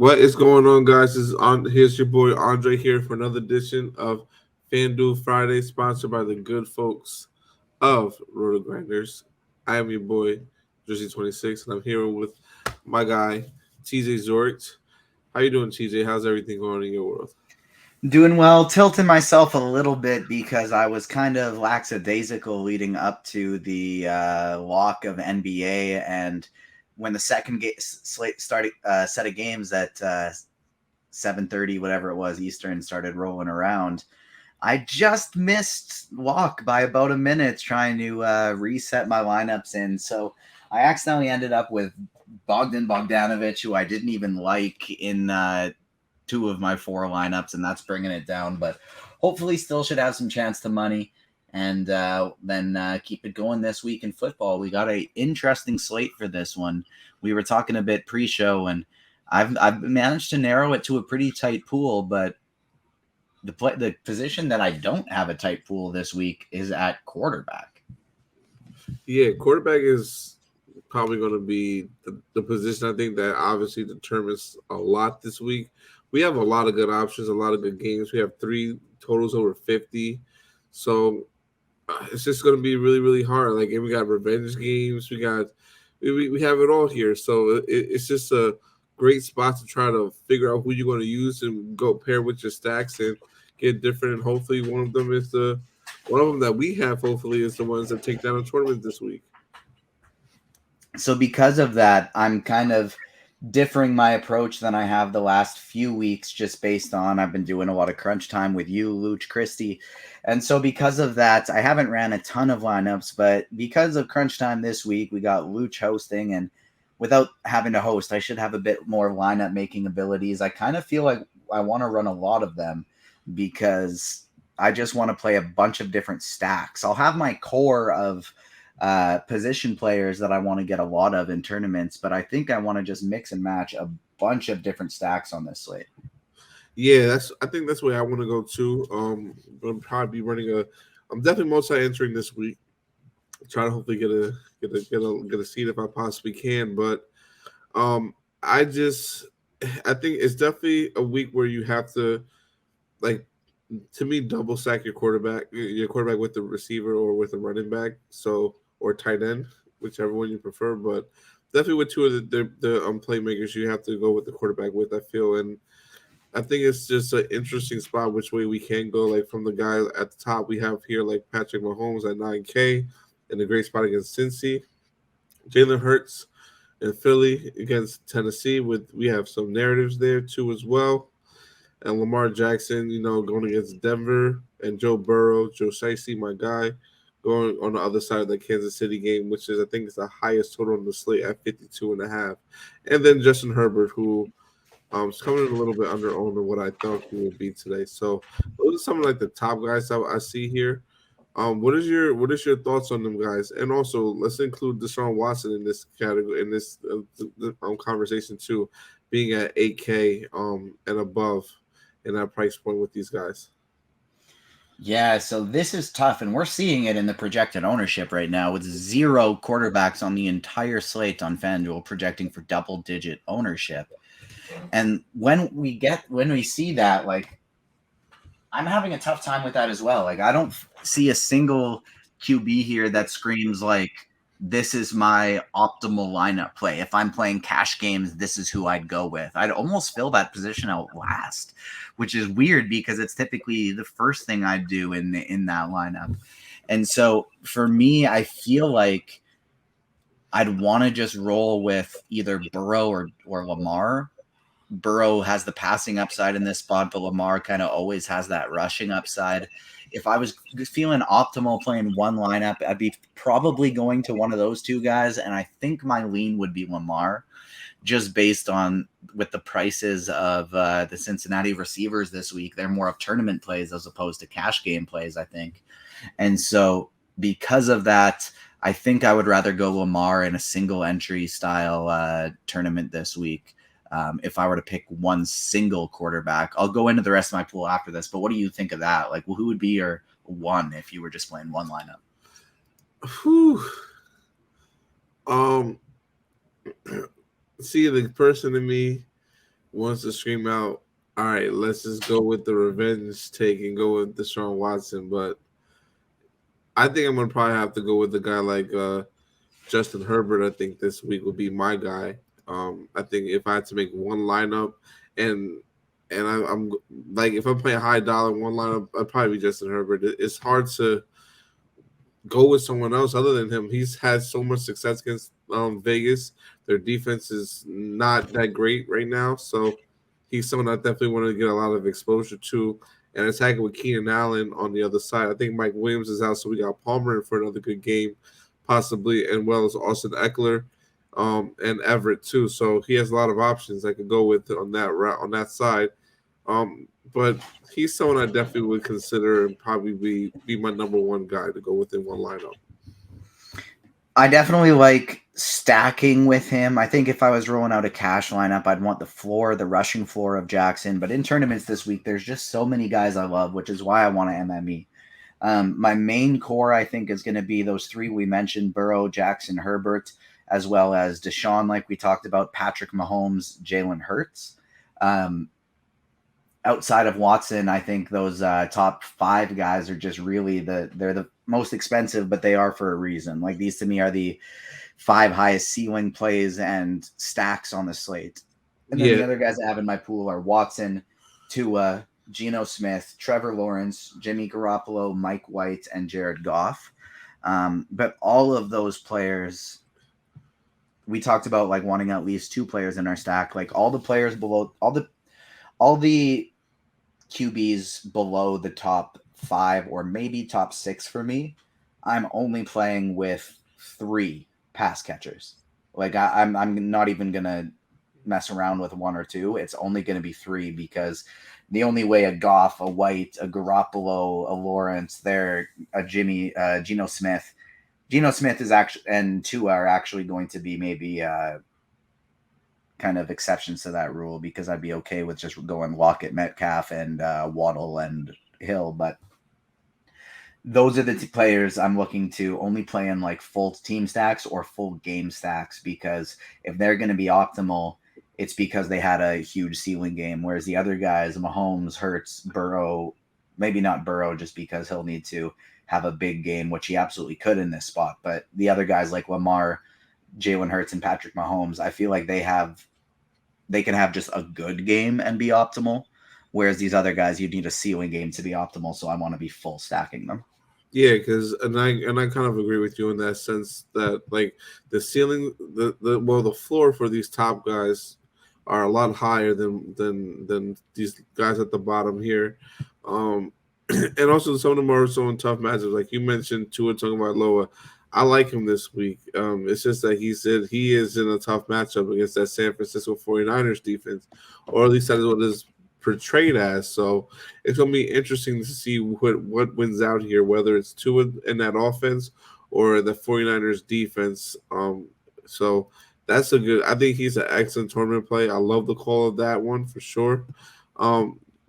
What is going on, guys? Here's your boy Andre here for another edition of FanDuel Friday, sponsored by the good folks of RotoGrinders. I am your boy Jersey26, and I'm here with my guy TJ Zwarych. How you doing, TJ? How's everything going in your world? Doing well, tilting myself a little bit because I was kind of lackadaisical leading up to the lock of NBA, and when the second slate started, set of games at 7:30, whatever it was Eastern, started rolling around. I just missed lock by about a minute trying to reset my lineups in, so I accidentally ended up with Bogdanovich, who I didn't even like in two of my four lineups, and that's bringing it down. But hopefully, still should have some chance to money, and then keep it going this week in football. We got a interesting slate for this one. We were talking a bit pre-show, and I've managed to narrow it to a pretty tight pool, but the position that I don't have a tight pool this week is at quarterback. Yeah, quarterback is probably going to be the position I think that obviously determines a lot this week. We have a lot of good options, a lot of good games. We have 3 totals over 50. So it's just going to be really, really hard. Like, and we got revenge games. We have it all here. So it's just a great spot to try to figure out who you're going to use and go pair with your stacks and get different. And hopefully one of them that we have, hopefully, is the ones that take down a tournament this week. So because of that, I'm kind of differing my approach than I have the last few weeks, just based on I've been doing a lot of crunch time with you, Luch, Christie. And so because of that, I haven't ran a ton of lineups, but because of crunch time this week, we got Luch hosting, and without having to host, I should have a bit more lineup making abilities. I kind of feel like I want to run a lot of them because I just want to play a bunch of different stacks. I'll have my core of position players that I want to get a lot of in tournaments, but I think I want to just mix and match a bunch of different stacks on this slate. Yeah, I think that's where I want to go too. I'm probably running I'm definitely multi-entering this week. Try to hopefully get a seat if I possibly can. But um, I just I think it's definitely a week where you have to, like, to me, double stack your quarterback with the receiver or with a running back, or tight end, whichever one you prefer. But definitely with two of the playmakers, you have to go with the quarterback with. I feel, and I think it's just an interesting spot which way we can go. Like, from the guy at the top, we have here like Patrick Mahomes at 9K, in a great spot against Cincy. Jalen Hurts in Philly against Tennessee. We have some narratives there too as well. And Lamar Jackson, going against Denver, and Joe Burrow, Joe Shiesty, my guy, going on the other side of the Kansas City game, which is, I think, is the highest total on the slate at 52.5. And then Justin Herbert, who is coming in a little bit under owned than what I thought he would be today. So those are some of, like, the top guys I see here. What is your thoughts on them guys? And also, let's include Deshaun Watson in this category, in this conversation too, being at 8K and above in that price point with these guys. Yeah, so this is tough, and we're seeing it in the projected ownership right now with 0 quarterbacks on the entire slate on FanDuel projecting for double-digit ownership. And when we see that, like, I'm having a tough time with that as well. Like, I don't see a single QB here that screams like, this is my optimal lineup play. If I'm playing cash games, this is who I'd go with. I'd almost fill that position out last, which is weird because it's typically the first thing I'd do in that lineup. And so for me, I feel like I'd want to just roll with either Burrow or Lamar. Burrow has the passing upside in this spot, but Lamar kind of always has that rushing upside. If I was feeling optimal playing one lineup, I'd be probably going to one of those two guys, and I think my lean would be Lamar, just based on with the prices of the Cincinnati receivers this week. They're more of tournament plays as opposed to cash game plays, I think. And so because of that, I think I would rather go Lamar in a single entry style tournament this week. If I were to pick one single quarterback, I'll go into the rest of my pool after this. But what do you think of that? Like, who would be your one if you were just playing one lineup? Whew. See, the person in me wants to scream out, "All right, let's just go with the revenge take and go with Deshaun Watson." But I think I'm gonna probably have to go with a guy like Justin Herbert. I think this week would be my guy. I think if I had to make one lineup, and I'm like if I'm playing high dollar one lineup, I'd probably be Justin Herbert. It's hard to go with someone else other than him. He's had so much success against Vegas. Their defense is not that great right now, so he's someone I definitely want to get a lot of exposure to. And attacking with Keenan Allen on the other side. I think Mike Williams is out, so we got Palmer in for another good game, possibly, and well as Austin Eckler, and Everett too. So he has a lot of options I could go with on that route on that side. But he's someone I definitely would consider and probably be my number one guy to go within one lineup. I definitely like stacking with him. I think if I was rolling out a cash lineup, I'd want the rushing floor of Jackson. But in tournaments this week, there's just so many guys I love, which is why I want to MME. My main core, I think, is going to be those three we mentioned: Burrow, Jackson, Herbert, as well as Deshaun, like we talked about, Patrick Mahomes, Jalen Hurts. Outside of Watson, I think those top five guys are just really they're the most expensive, but they are for a reason. Like these to me are the five highest ceiling plays and stacks on the slate. And then the other guys I have in my pool are Watson, Tua, Geno Smith, Trevor Lawrence, Jimmy Garoppolo, Mike White, and Jared Goff. But all of those players, we talked about like wanting at least two players in our stack. Like all the players below, all the QBs below the top five or maybe top six for me, I'm only playing with three pass catchers. Like I'm not even gonna mess around with one or two. It's only gonna be three because the only way a Goff, a White, a Garoppolo, a Lawrence, a Geno Smith. Geno Smith is actually and Tua are actually going to be maybe kind of exceptions to that rule because I'd be okay with just going Lockett, Metcalf, and Waddle and Hill. But those are the players I'm looking to only play in like full team stacks or full game stacks because if they're going to be optimal, it's because they had a huge ceiling game. Whereas the other guys, Mahomes, Hurts, Burrow, maybe not Burrow just because he'll need to have a big game, which he absolutely could in this spot. But the other guys like Lamar, Jalen Hurts, and Patrick Mahomes, I feel like they can have just a good game and be optimal. Whereas these other guys, you need a ceiling game to be optimal. So I want to be full stacking them. Yeah, because and I kind of agree with you in that sense that like the ceiling, the floor for these top guys are a lot higher than these guys at the bottom here. And also some of them are so in tough matchups. Like you mentioned, Tua Tagovailoa. I like him this week. It's just that he said he is in a tough matchup against that San Francisco 49ers defense, or at least that is what is portrayed as. So it's going to be interesting to see what wins out here, whether it's Tua in that offense or the 49ers defense. So that's a good – I think he's an excellent tournament play. I love the call of that one for sure.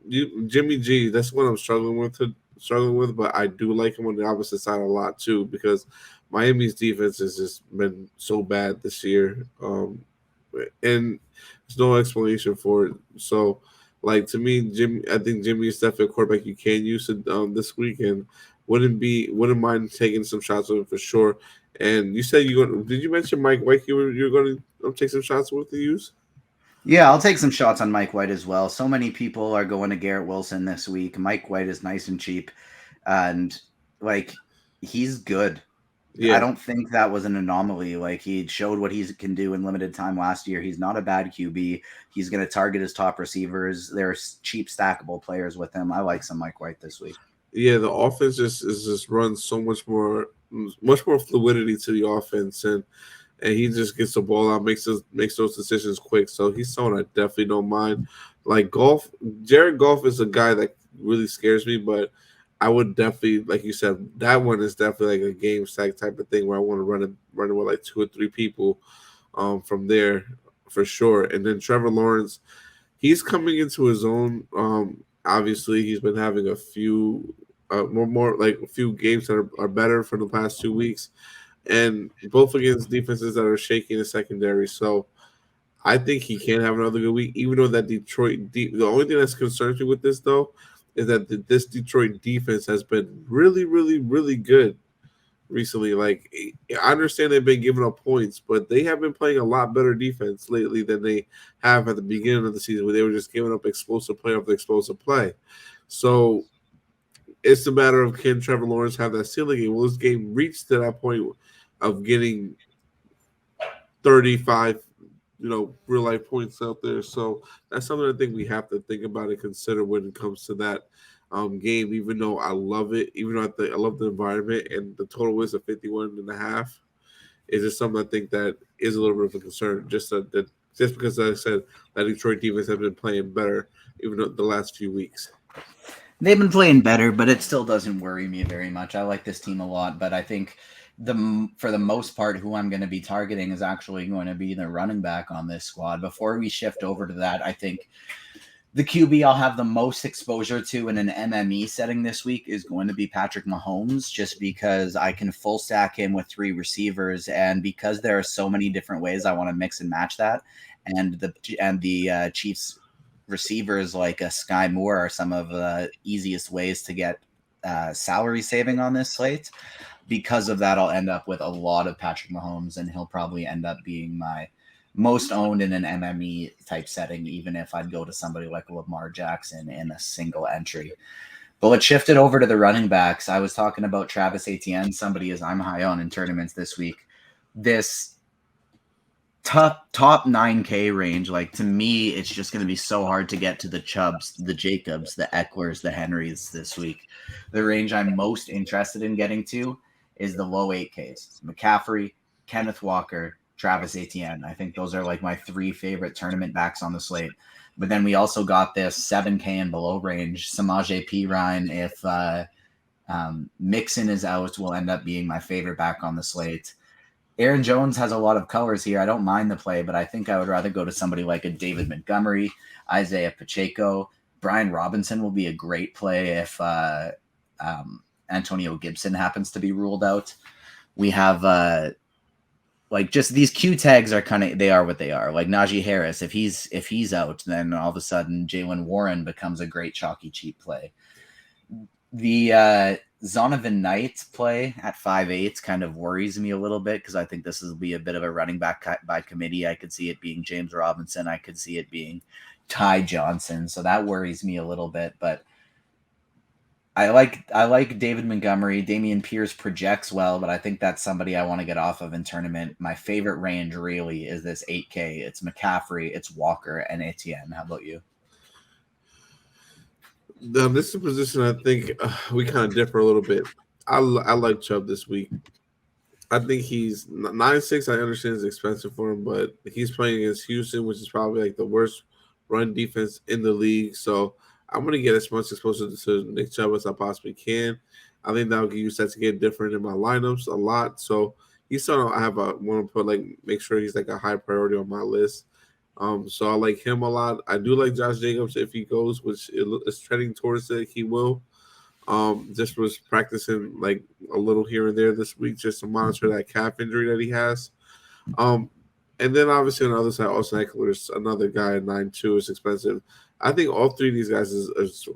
Jimmy G, that's what I'm struggling with, but I do like him on the opposite side a lot too because Miami's defense has just been so bad this year, and there's no explanation for it. So, like to me, I think Jimmy is definitely a quarterback you can use it this week, and wouldn't mind taking some shots with him for sure. And you said did you mention Mike White? You're going to take some shots with the use? Yeah, I'll take some shots on Mike White as well. So many people are going to Garrett Wilson this week. Mike White is nice and cheap, and like he's good. Yeah. I don't think that was an anomaly. Like he showed what he can do in limited time last year. He's not a bad QB. He's going to target his top receivers. There's cheap stackable players with him. I like some Mike White this week. Yeah, the offense just runs so much more fluidity to the offense, and he just gets the ball out, makes those decisions quick. So he's someone I definitely don't mind. Like Jared Goff is a guy that really scares me, but I would definitely, like you said, that one is definitely like a game stack type of thing where I want to run it with like two or three people from there for sure. And then Trevor Lawrence, he's coming into his own. Obviously, he's been having a few more like a few games that are better for the past 2 weeks, and both against defenses that are shaky in the secondary. So I think he can have another good week, even though that the only thing that's concerns me with this, though, is that this Detroit defense has been really, really, really good recently. Like, I understand they've been giving up points, but they have been playing a lot better defense lately than they have at the beginning of the season, where they were just giving up explosive play after explosive play. So it's a matter of, can Trevor Lawrence have that ceiling game? Will this game reach to that point of getting 35, real life points out there? So that's something I think we have to think about and consider when it comes to that game. Even though I love it, even though I love the environment, and the total is a 51.5, is just something I think that is a little bit of a concern. Just because, like I said, that Detroit defense has been playing better even though the last few weeks. They've been playing better, but it still doesn't worry me very much. I like this team a lot, but I think for the most part, who I'm going to be targeting is actually going to be the running back on this squad. Before we shift over to that, I think the QB I'll have the most exposure to in an MME setting this week is going to be Patrick Mahomes, just because I can full stack him with 3 receivers, and because there are so many different ways I want to mix and match that, and the Chiefs receivers like a Sky Moore are some of the easiest ways to get salary saving on this slate. Because of that, I'll end up with a lot of Patrick Mahomes, and he'll probably end up being my most owned in an MME type setting, even if I'd go to somebody like Lamar Jackson in a single entry. But let's shift it over to the running backs. I was talking about Travis Etienne, somebody as I'm high on in tournaments this week. This top 9K range, like, to me, it's just going to be so hard to get to the Chubbs, the Jacobs, the Ecklers, the Henrys this week. The range I'm most interested in getting to is the low 8Ks. McCaffrey, Kenneth Walker, Travis Etienne. I think those are like my 3 favorite tournament backs on the slate. But then we also got this 7K and below range. Samaje Perine, if Mixon is out, will end up being my favorite back on the slate. Aaron Jones has a lot of colors here. I don't mind the play, but I think I would rather go to somebody like a David Montgomery, Isaiah Pacheco. Brian Robinson will be a great play if Antonio Gibson happens to be ruled out. We have just these Q tags are they are what they are. Like Najee Harris, if he's out, then all of a sudden Jaylen Warren becomes a great chalky cheap play. The Zonovan Knight play at 5'8" kind of worries me a little bit, because I think this will be a bit of a running back by committee. I could see it being James Robinson. I could see it being Ty Johnson. So that worries me a little bit, but I like David Montgomery. Dameon Pierce projects well, but I think that's somebody I want to get off of in tournament. My favorite range really is this 8K. It's McCaffrey, it's Walker, and Etienne. How about you? Now, this is a position I think we kind of differ a little bit. I like Chubb this week. I think he's 9.6. I understand it's expensive for him, but he's playing against Houston, which is probably like the worst run defense in the league. So I'm going to get as much exposure to Nick Chubb as I possibly can. I think that'll use that to get different in my lineups a lot. So he's something I want to put, make sure he's like a high priority on my list. So I like him a lot. I do like Josh Jacobs if he goes, which is trending towards it. He will. Just was practicing like a little here and there this week just to monitor that calf injury that he has. And then obviously on the other side, Austin Eckler's another guy at 9.2 is expensive. I think all 3 of these guys is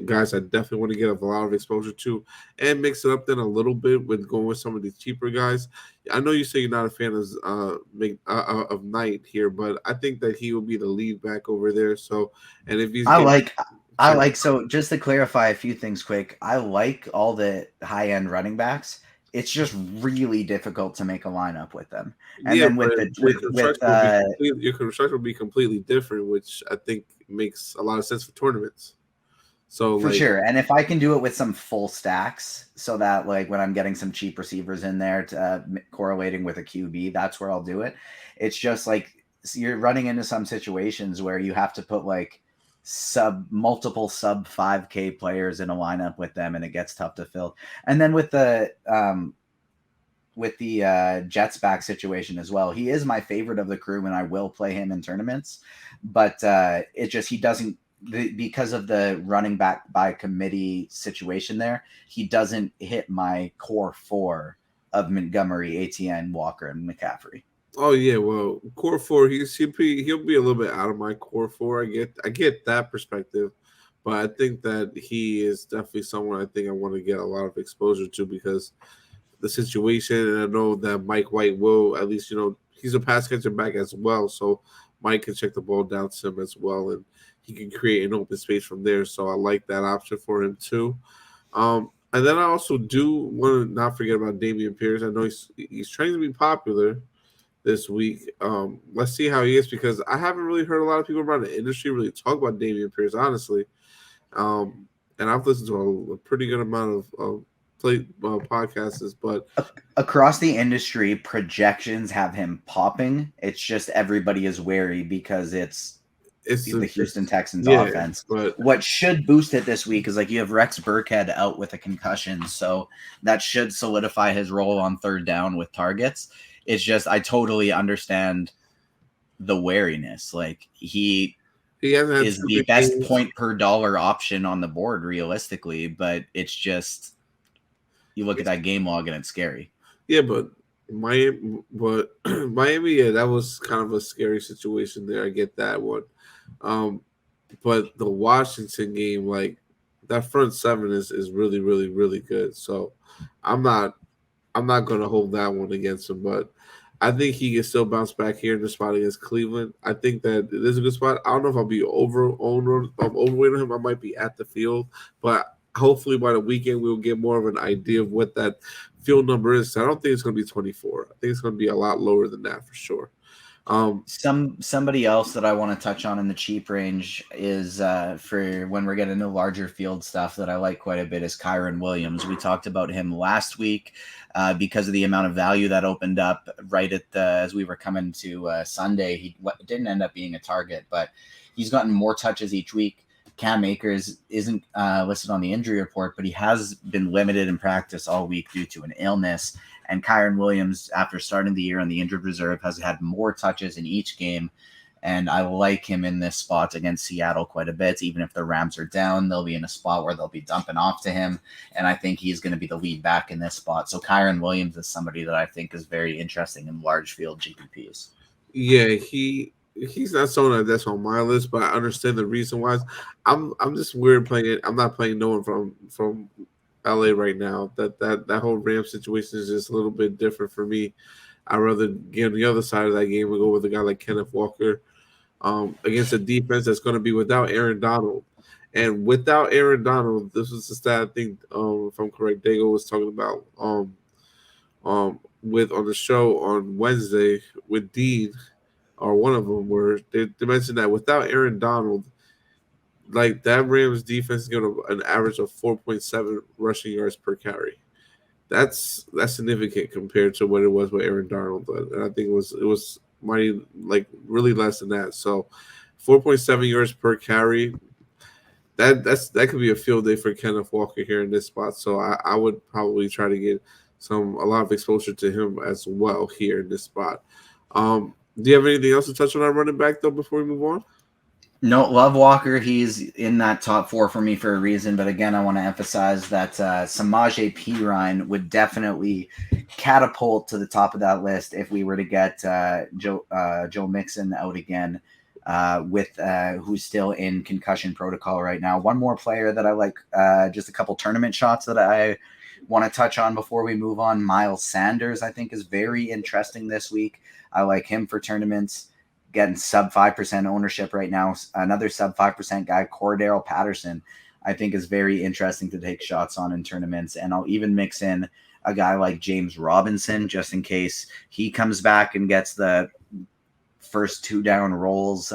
guys I definitely want to get a lot of exposure to and mix it up then a little bit with going with some of these cheaper guys. I know you say you're not a fan of Knight here, but I think that he will be the lead back over there. So, and if he's so just to clarify a few things quick, I like all the high end running backs. It's just really difficult to make a lineup with them. And then your construction will be completely different, which I think makes a lot of sense for tournaments. So for sure. And if I can do it with some full stacks, so that like when I'm getting some cheap receivers in there to correlating with a QB, that's where I'll do it. It's just like you're running into some situations where you have to put like multiple sub 5K players in a lineup with them, and it gets tough to fill. And then with the Jets back situation as well, he is my favorite of the crew, and I will play him in tournaments. But he doesn't, because of the running back by committee situation there, he doesn't hit my core 4 of Montgomery, Etienne, Walker, and McCaffrey. Oh yeah, well, core four, he'll be a little bit out of my core four. I get that perspective, but I think that he is definitely someone I think I want to get a lot of exposure to because the situation, and I know that Mike White will at least he's a pass catcher back as well, so Mike can check the ball down to him as well, and he can create an open space from there. So I like that option for him too. And then I also do want to not forget about Damian Pierce. I know he's trying to be popular this week. Let's see how he is because I haven't really heard a lot of people around the industry really talk about Damian Pierce, honestly. And I've listened to a pretty good amount of podcasts, but Across the industry, projections have him popping. It's just everybody is wary because it's the Houston Texans offense. But what should boost it this week is like you have Rex Burkhead out with a concussion, so that should solidify his role on third down with targets. It's just I totally understand the wariness. Like he hasn't had is two the big best games. point per dollar option on the board realistically, but it's just you look at that game log and it's scary. Yeah, but Miami, yeah, that was kind of a scary situation there. I get that one. But the Washington game, like that front seven is really, really, really good. So I'm not going to hold that one against him, but I think he can still bounce back here in the spot against Cleveland. I think that it is a good spot. I don't know if I'll be overweight on him. I might be at the field, but hopefully by the weekend we'll get more of an idea of what that field number is. I don't think it's going to be 24. I think it's going to be a lot lower than that for sure. Somebody else that I want to touch on in the cheap range is for when we're getting into larger field stuff that I like quite a bit is Kyron Williams. We talked about him last week because of the amount of value that opened up right at as we were coming to Sunday. He didn't end up being a target, but he's gotten more touches each week. Cam Akers isn't listed on the injury report, but he has been limited in practice all week due to an illness. And Kyron Williams, after starting the year on the injured reserve, has had more touches in each game. And I like him in this spot against Seattle quite a bit. Even if the Rams are down, they'll be in a spot where they'll be dumping off to him. And I think he's going to be the lead back in this spot. So Kyron Williams is somebody that I think is very interesting in large field GPPs. Yeah, he's not someone that's on my list, but I understand the reason why. I'm just weird playing it. I'm not playing no one from LA right now. That whole Rams situation is just a little bit different for me. I'd rather get on the other side of that game and go with a guy like Kenneth Walker against a defense that's going to be without Aaron Donald. And without Aaron Donald, this was the stat I think, if I'm correct, Dago was talking about with on the show on Wednesday with Dean, or one of them, where they mentioned that without Aaron Donald, like that Rams defense is going to an average of 4.7 rushing yards per carry. That's significant compared to what it was with Aaron Donald, and I think it was mighty like really less than that. So 4.7 yards per carry. That could be a field day for Kenneth Walker here in this spot. So I would probably try to get a lot of exposure to him as well here in this spot. Do you have anything else to touch on our running back though before we move on? No, love Walker. He's in that top four for me for a reason. But again, I want to emphasize that Samaje Perine would definitely catapult to the top of that list if we were to get Joe Mixon out again with who's still in concussion protocol right now. One more player that I like, just a couple tournament shots that I want to touch on before we move on. Miles Sanders, I think, is very interesting this week. I like him for tournaments. Getting sub 5% ownership right now. Another sub 5% guy, Cordero Patterson, I think is very interesting to take shots on in tournaments. And I'll even mix in a guy like James Robinson just in case he comes back and gets the first 2 down rolls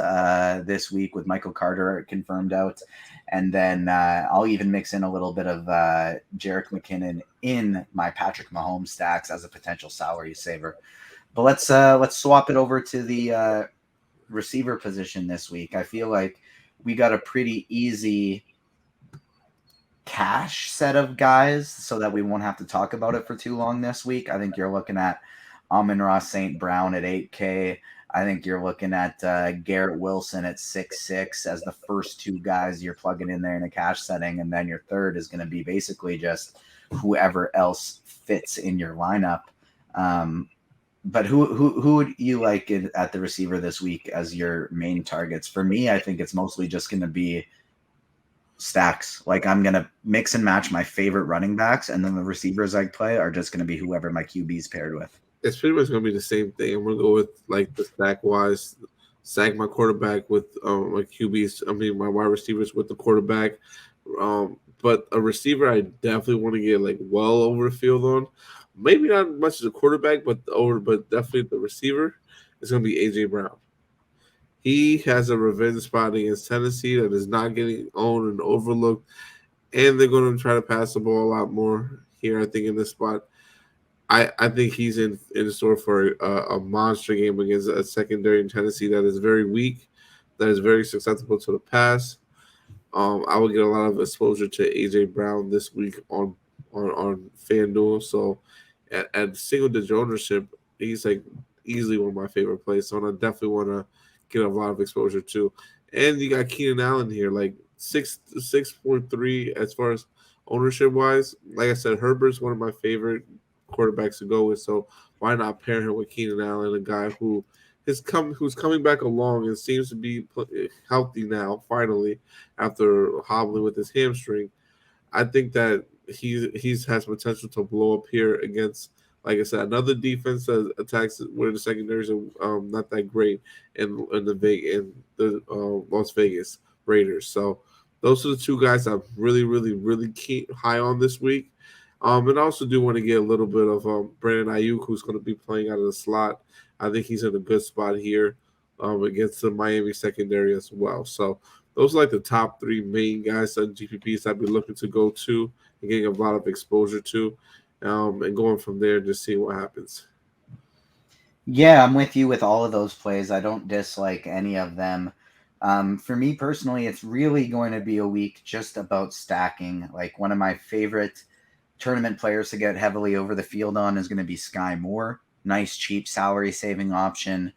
this week with Michael Carter confirmed out. And then I'll even mix in a little bit of Jerick McKinnon in my Patrick Mahomes stacks as a potential salary saver. But let's swap it over to the receiver position this week. I feel like we got a pretty easy cash set of guys so that we won't have to talk about it for too long this week. I think you're looking at Amon-Ra St. Brown at 8K. I think you're looking at Garrett Wilson at 6.6 as the first 2 guys you're plugging in there in a cash setting. And then your third is going to be basically just whoever else fits in your lineup. But who would you like at the receiver this week as your main targets? For me, I think it's mostly just going to be stacks. Like I'm going to mix and match my favorite running backs, and then the receivers I play are just going to be whoever my QB is paired with. It's pretty much going to be the same thing. I'm going to go with like the stack wise, stack my quarterback with my QBs. I mean my wide receivers with the quarterback. But a receiver I definitely want to get like well over the field on. Maybe not much as a quarterback, but definitely the receiver is going to be AJ Brown. He has a revenge spot against Tennessee that is not getting owned and overlooked, and they're going to try to pass the ball a lot more here. I think in this spot, I think he's in store for a monster game against a secondary in Tennessee that is very weak, that is very susceptible to the pass. I will get a lot of exposure to AJ Brown this week on FanDuel. So at single digit ownership, he's like easily one of my favorite plays. So I definitely want to get a lot of exposure to. And you got Keenan Allen here, like 6.3 as far as ownership wise. Like I said, Herbert's one of my favorite quarterbacks to go with. So why not pair him with Keenan Allen, a guy who's coming back along and seems to be healthy now, finally, after hobbling with his hamstring. I think that he's has potential to blow up here against, like I said, another defense that attacks where the secondaries are not that great in the Las Vegas Raiders. So those are the two guys I'm really, really, really high on this week. And I also do want to get a little bit of Brandon Ayuk, who's going to be playing out of the slot. I think he's in a good spot here against the Miami secondary as well. So those are like the top three main guys on GPPs I'd be looking to go to and getting a lot of exposure to, and going from there, just seeing what happens. Yeah, I'm with you with all of those plays. I don't dislike any of them. For me personally, it's really going to be a week just about stacking. Like one of my favorite tournament players to get heavily over the field on is going to be Sky Moore. Nice, cheap salary saving option.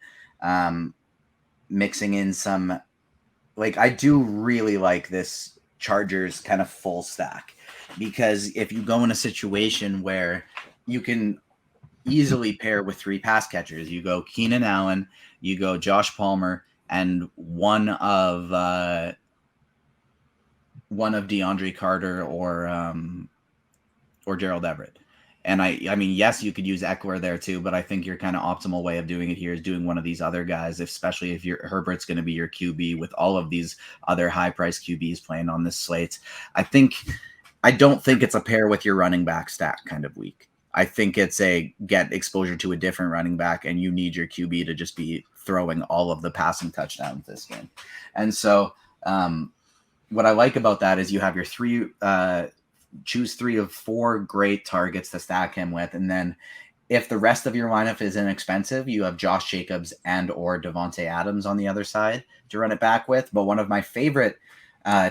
Mixing in some, like I do really like this Chargers kind of full stack, because if you go in a situation where you can easily pair with three pass catchers, you go Keenan Allen, you go Josh Palmer, and one of DeAndre Carter or Gerald Everett. And I mean, yes, you could use Eckler there too, but I think your kind of optimal way of doing it here is doing one of these other guys, especially if Herbert's going to be your QB with all of these other high-priced QBs playing on this slate. I don't think it's a pair with your running back stack kind of week. I think it's a get exposure to a different running back, and you need your QB to just be throwing all of the passing touchdowns this game. And so what I like about that is you have your choose 3 of 4 great targets to stack him with. And then if the rest of your lineup is inexpensive, you have Josh Jacobs and or Devontae Adams on the other side to run it back with. But one of my favorite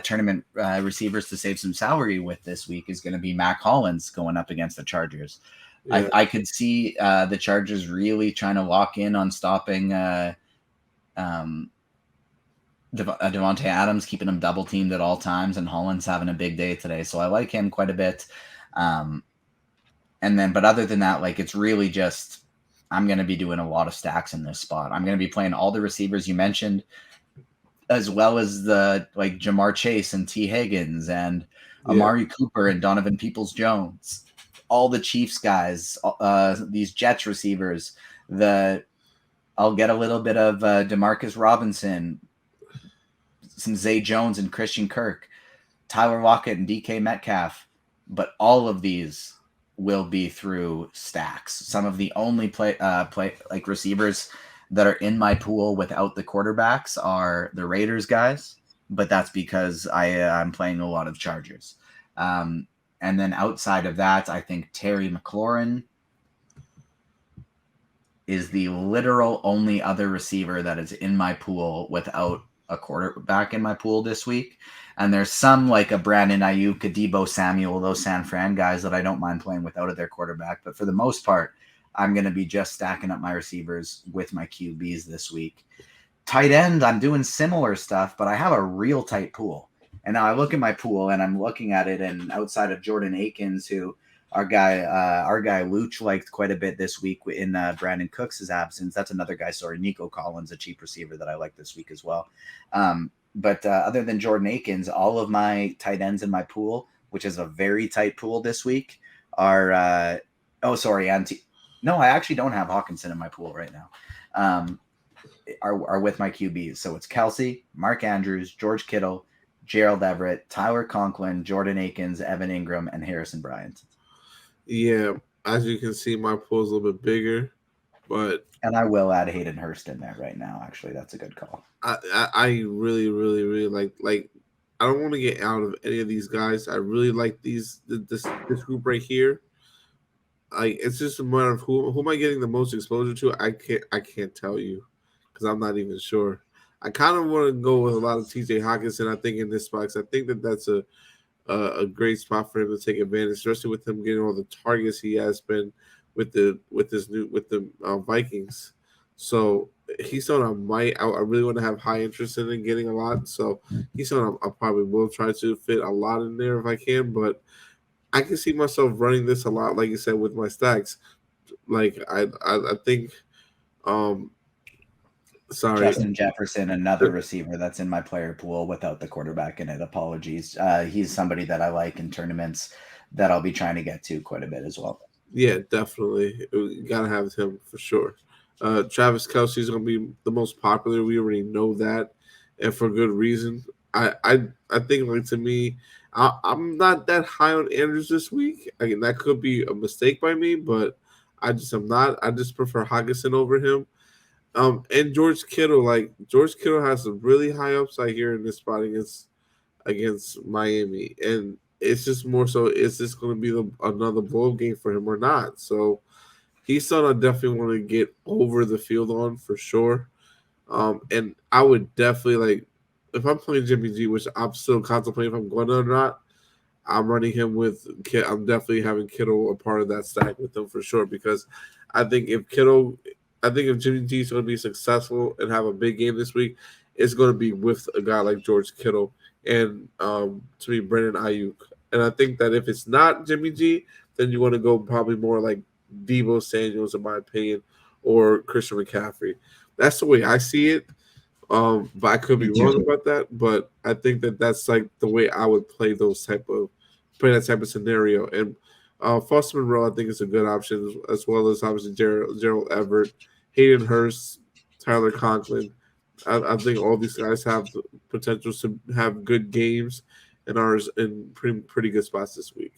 tournament receivers to save some salary with this week is going to be Mac Hollins going up against the Chargers. Yeah. I could see the Chargers really trying to lock in on stopping Devontae Adams, keeping him double teamed at all times, and Hollins having a big day today. So I like him quite a bit. But other than that, like it's really just, I'm going to be doing a lot of stacks in this spot. I'm going to be playing all the receivers you mentioned, as well as the like Jamar Chase and T. Higgins and Amari Cooper and Donovan Peoples-Jones, all the Chiefs guys, these Jets receivers. I'll get a little bit of Demarcus Robinson, some Zay Jones and Christian Kirk, Tyler Lockett and DK Metcalf, but all of these will be through stacks. Some of the only play like receivers that are in my pool without the quarterbacks are the Raiders guys, but that's because I'm playing a lot of Chargers. And then outside of that, I think Terry McLaurin is the literal only other receiver that is in my pool without a quarterback in my pool this week. And there's some like a Brandon Ayuk, a Deebo Samuel, those San Fran guys that I don't mind playing without their quarterback. But for the most part, I'm going to be just stacking up my receivers with my QBs this week. Tight end, I'm doing similar stuff, but I have a real tight pool. And now I look at my pool and I'm looking at it, and outside of Jordan Akins, who Our guy Luch liked quite a bit this week in Brandon Cooks' absence. That's another guy. Sorry, Nico Collins, a cheap receiver that I like this week as well. But other than Jordan Akins, all of my tight ends in my pool, which is a very tight pool this week, are no, I actually don't have Hawkinson in my pool right now. Are with my QBs. So it's Kelsey, Mark Andrews, George Kittle, Gerald Everett, Tyler Conklin, Jordan Akins, Evan Ingram, and Harrison Bryant. Yeah, as you can see, my pool is a little bit bigger, but and I will add Hayden Hurst in there right now. Actually, that's a good call. I really, really, really like. I don't want to get out of any of these guys. I really like this group right here. It's just a matter of who am I getting the most exposure to. I can't tell you because I'm not even sure. I kind of want to go with a lot of TJ Hawkinson. I think in this spot, 'cause I think that's a great spot for him to take advantage, especially with him getting all the targets he has been with the Vikings. So he's someone I really want to have high interest in getting a lot. So he's someone I probably will try to fit a lot in there if I can. But I can see myself running this a lot, like you said, with my stacks. Like I think. Sorry, Justin Jefferson, another receiver that's in my player pool without the quarterback in it. Apologies. He's somebody that I like in tournaments that I'll be trying to get to quite a bit as well. Yeah, definitely. We gotta have him for sure. Travis Kelce is gonna be the most popular. We already know that, and for good reason. I think like to me, I'm not that high on Andrews this week. Again, that could be a mistake by me, but I'm not. I just prefer Hawkinson over him. And George Kittle, George Kittle has a really high upside here in this spot against Miami, and it's just more so is this going to be another blow game for him or not? So he's someone I definitely want to get over the field on for sure. And I would definitely if I'm playing Jimmy G, which I'm still contemplating if I'm going to or not. I'm running him with. I'm definitely having Kittle a part of that stack with him for sure because I think if Jimmy G is going to be successful and have a big game this week, it's going to be with a guy like George Kittle and to me Brandon Ayuk. And I think that if it's not Jimmy G, then you want to go probably more like Deebo Samuels, in my opinion, or Christian McCaffrey. That's the way I see it. But I could be wrong about that. But I think that that's like the way I would play that type of scenario. And Foster Monroe, I think, is a good option, as well as obviously Gerald Everett, Hayden Hurst, Tyler Conklin. I think all these guys have the potential to have good games and are in pretty good spots this week.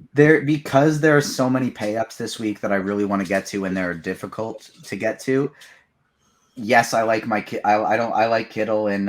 Because there are so many pay-ups this week that I really want to get to, and they're difficult to get to. Yes, I like I like Kittle in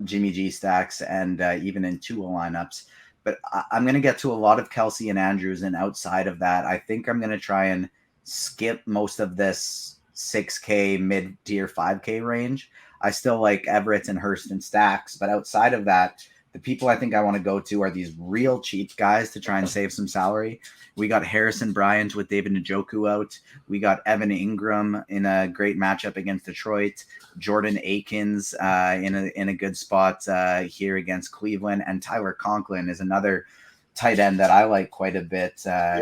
Jimmy G stacks and even in Tua lineups, but I'm going to get to a lot of Kelsey and Andrews, and outside of that, I think I'm going to try and skip most of this 6K mid-tier 5K range. I still like Everett and Hurst and stacks, but outside of that, the people I think I want to go to are these real cheap guys to try and save some salary. We got Harrison Bryant with David Njoku out. We got Evan Ingram in a great matchup against Detroit. Jordan Akins in a good spot here against Cleveland. And Tyler Conklin is another tight end that I like quite a bit.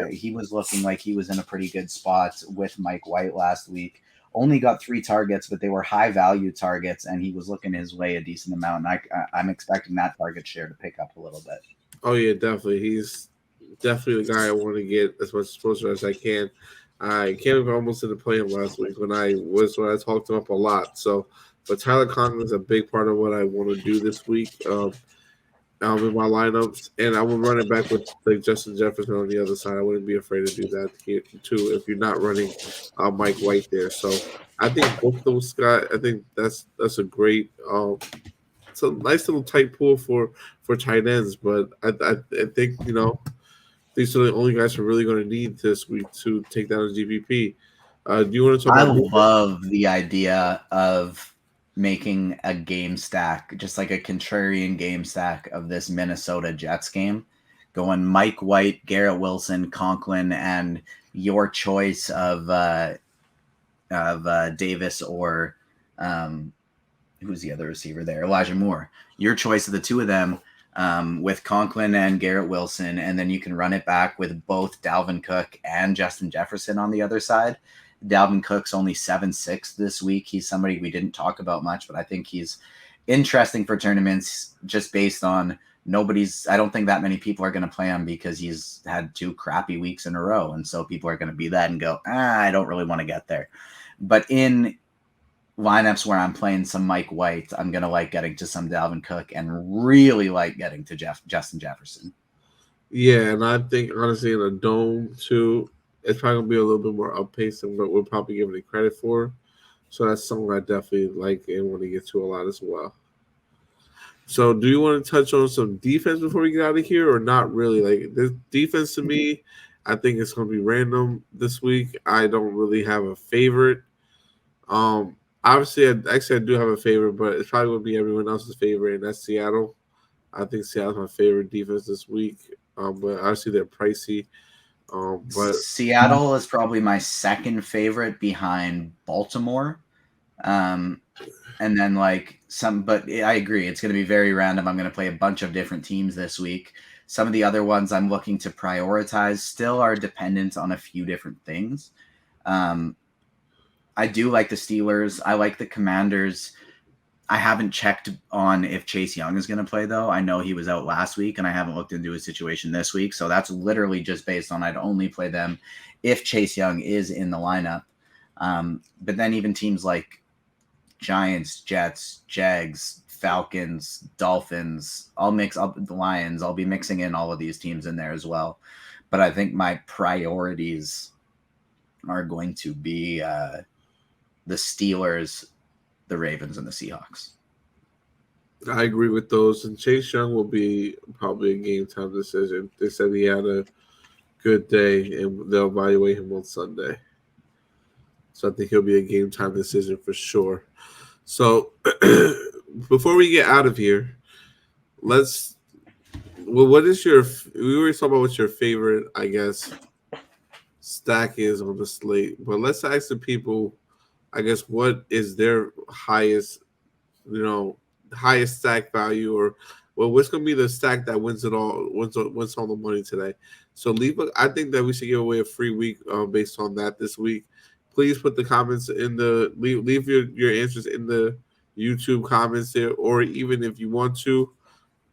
He was looking like he was in a pretty good spot with Mike White last week. Only got 3 targets, but they were high value targets, and he was looking his way a decent amount. And I'm expecting that target share to pick up a little bit. Oh yeah, definitely. He's definitely the guy I want to get as much exposure as I can. I can't believe I almost didn't play him last week when I talked him up a lot. So, but Tyler Conklin is a big part of what I want to do this week. In my lineups, and I would run it back with like Justin Jefferson on the other side. I wouldn't be afraid to do that here too if you're not running Mike White there. So I think both those guys. I think that's a great. It's a nice little tight pool for tight ends, but I think these are the only guys we're really going to need this week to take down a GPP. Do you want to talk? I love the idea of making a game stack, just like a contrarian game stack of this Minnesota Jets game, going Mike White, Garrett Wilson, Conklin, and your choice of Davis or who's the other receiver there? Elijah Moore. Your choice of the two of them with Conklin and Garrett Wilson, and then you can run it back with both Dalvin Cook and Justin Jefferson on the other side. Dalvin Cook's only 7-6 this week. He's somebody we didn't talk about much, but I think he's interesting for tournaments just based on I don't think that many people are going to play him because he's had 2 crappy weeks in a row. And so people are going to be that and go, I don't really want to get there. But in lineups where I'm playing some Mike White, I'm going to like getting to some Dalvin Cook and really like getting to Justin Jefferson. Yeah, and I think, honestly, in a dome, too, it's probably going to be a little bit more up-paced than what we're probably giving it credit for. So that's something I definitely like and want to get to a lot as well. So do you want to touch on some defense before we get out of here or not really? Like, this defense to me, I think it's going to be random this week. I don't really have a favorite. Obviously, I do have a favorite, but it's probably going to be everyone else's favorite, and that's Seattle. I think Seattle's my favorite defense this week, but obviously they're pricey. But Seattle is probably my second favorite behind Baltimore. And then but I agree, it's going to be very random. I'm going to play a bunch of different teams this week. Some of the other ones I'm looking to prioritize still are dependent on a few different things. I do like the Steelers. I like the Commanders. I haven't checked on if Chase Young is going to play, though. I know he was out last week, and I haven't looked into his situation this week. So that's literally just based on I'd only play them if Chase Young is in the lineup. But then even teams like Giants, Jets, Jags, Falcons, Dolphins, I'll mix up the Lions. I'll be mixing in all of these teams in there as well. But I think my priorities are going to be the Steelers, the Ravens, and the Seahawks. I agree with those. And Chase Young will be probably a game time decision. They said he had a good day, and they'll evaluate him on Sunday. So I think he'll be a game time decision for sure. So before we get out of here, what is we already talked about what your favorite, I guess, stack is on the slate. But let's ask the people, I guess, what is their highest stack value, or what's going to be the stack that wins it all, wins all the money today. So I think that we should give away a free week based on that this week. Please put the comments leave your answers in the YouTube comments there, or even if you want to,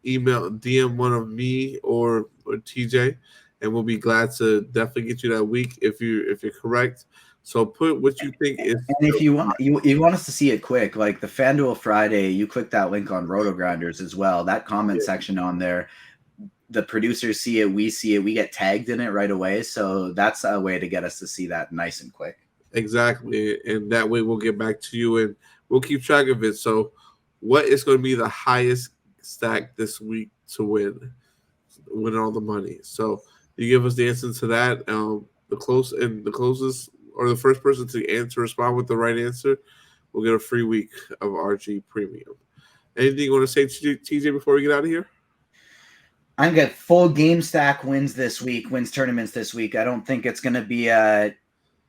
DM one of me or TJ, and we'll be glad to definitely get you that week if you're correct. So put what you think is. And if you want us to see it quick, like the FanDuel Friday, you click that link on RotoGrinders as well. That comment section on there, the producers see it, we see it, we get tagged in it right away. So that's a way to get us to see that nice and quick. Exactly, and that way we'll get back to you and we'll keep track of it. So, what is going to be the highest stack this week to win all the money? So, you give us the answer to that. The closest or the first person to respond with the right answer will get a free week of RG Premium. Anything you want to say, TJ, before we get out of here? I'm going to full game stack wins tournaments this week. I don't think it's going to be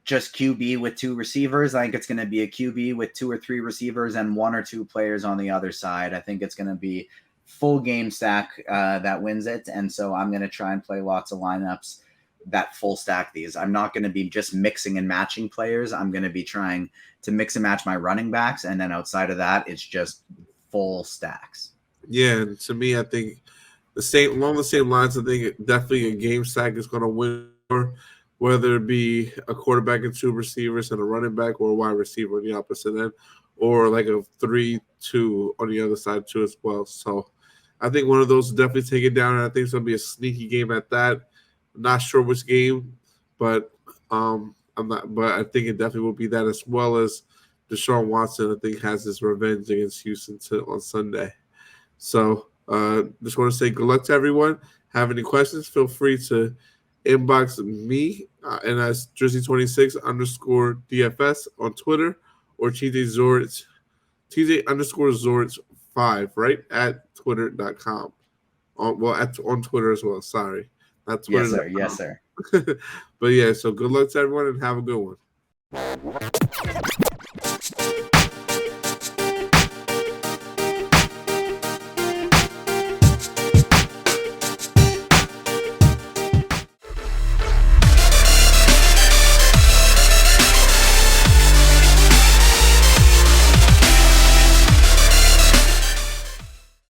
just QB with 2 receivers. I think it's going to be a QB with 2 or 3 receivers and 1 or 2 players on the other side. I think it's going to be full game stack that wins it. And so I'm going to try and play lots of lineups that full stack these. I'm not going to be just mixing and matching players. I'm going to be trying to mix and match my running backs. And then outside of that, it's just full stacks. Yeah. And to me, I think along the same lines, I think definitely a game stack is going to win, whether it be a quarterback and 2 receivers and a running back, or a wide receiver on the opposite end, or like a 3-2 on the other side too as well. So I think one of those will definitely take it down, and I think it's going to be a sneaky game at that. I'm not sure which game, but I think it definitely will be that, as well as Deshaun Watson, I think, has his revenge against Houston on Sunday. So just want to say good luck to everyone. Have any questions, feel free to inbox me, and that's Jersey26_DFS on Twitter, or TJ_Zorits5, right, at twitter.com. On Twitter as well. Sorry. Not Twitter. Yes, sir. But yeah, so good luck to everyone and have a good one.